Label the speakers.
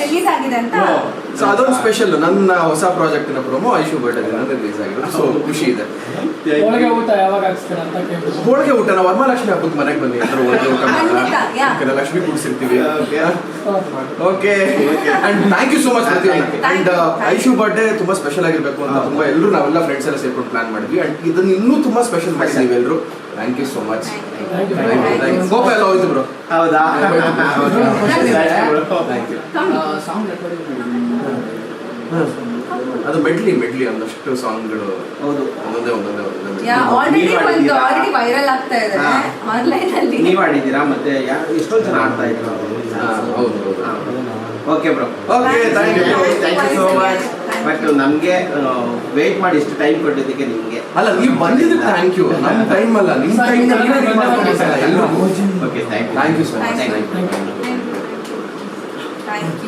Speaker 1: Release ಆಗಿದೆ ಅಂತ.
Speaker 2: So ಅದೊಂದು ಸ್ಪೆಷಲ್, ನನ್ನ ಹೊಸ ಪ್ರಾಜೆಕ್ಟಿನ ಪ್ರೋಮೋ ಐಶು ಬರ್ಡೇ ದಿನ ರಿಲೀಸ್ ಆಗಿರೋದು. ಸೊ ಖುಷಿ ಇದೆ.
Speaker 3: ಹೋಳಿಗೆ ಊಟ ಯಾವಾಗ ಹಾಕ್ಸ್ತೀರಾ ಅಂತ ಕೇಳ್ಬೋದು.
Speaker 2: ಹೋಳಿಗೆ ಊಟ ನಾವು ವರಮಹಾಲಕ್ಷ್ಮಿ ಹಬ್ಬಕ್ಕೆ ಮನೆಗೆ ಬನ್ನಿ, ಎಲ್ಲರೂ ಹೋಳಿಗೆ ಊಟ ಮಾಡೋಣ. ಲಕ್ಷ್ಮಿ ಕೂಡಿಸಿರ್ತೀವಿ. Okay, and thank you so much ಪ್ರತಿಯೊಂದು. ಅಂಡ್ ಐಶು ಬರ್ಡೇ ತುಂಬಾ ಸ್ಪೆಷಲ್ ಆಗಿರ್ಬೇಕು ಅಂತ ತುಂಬಾ ಎಲ್ಲರೂ ನಾವೆಲ್ಲ ಫ್ರೆಂಡ್ಸ್ ಎಲ್ಲ ಸೇರ್ಕೊಂಡು ಪ್ಲಾನ್ ಮಾಡಿದ್ವಿ. ಅಂಡ್ ಇದನ್ನ ಇನ್ನೂ ತುಂಬಾ ಸ್ಪೆಷಲ್ ಮಾಡಿದ್ದೀವಿ ಎಲ್ಲರೂ. Thank you so much. ಕೋಪ ಎಲ್ಲ ಹೋಯ್ತು ಬ್ರೋ.
Speaker 4: ಹೌದಾ?
Speaker 2: Thank you. ಅದು ಮೆಡ್ಲಿ ಒಂದಷ್ಟು ಸಾಂಗ್ಗಳು. ಹೌದು, ಒಂದೊಂದೇ
Speaker 1: ಆಲ್ರೆಡಿ ವೈರಲ್ ಆಗ್ತಾ ಇದೆ ಆನ್ಲೈನ್ ಅಲ್ಲಿ.
Speaker 4: ನೀವ್ ಆಡಿದ್ದೀರಾ? ಮತ್ತೆ ಎಷ್ಟೊಂದು ಜನ ಆಡ್ತಾ ಇದ್ರು.
Speaker 2: ಹೌದು.
Speaker 4: Okay bro.
Speaker 2: Okay, thank you
Speaker 4: so much. But ನಮ್ಗೆ ವೇಟ್ ಮಾಡಿ ಇಷ್ಟು ಟೈಮ್ ಕೊಟ್ಟಿದ್ದಕ್ಕೆ ನಿಮ್ಗೆ
Speaker 2: ಅಲ್ಲ, ನೀವು ಬಂದಿದ್ದಕ್ಕೆ ಥ್ಯಾಂಕ್ ಯು. ನಮ್ಮ ಟೈಮ್ ಅಲ್ಲ, ನಿಮ್ಮ ಟೈಮ್ ಎಲ್ಲರಿಗೂ.
Speaker 4: Okay, thank you
Speaker 2: so much.
Speaker 1: Thank you.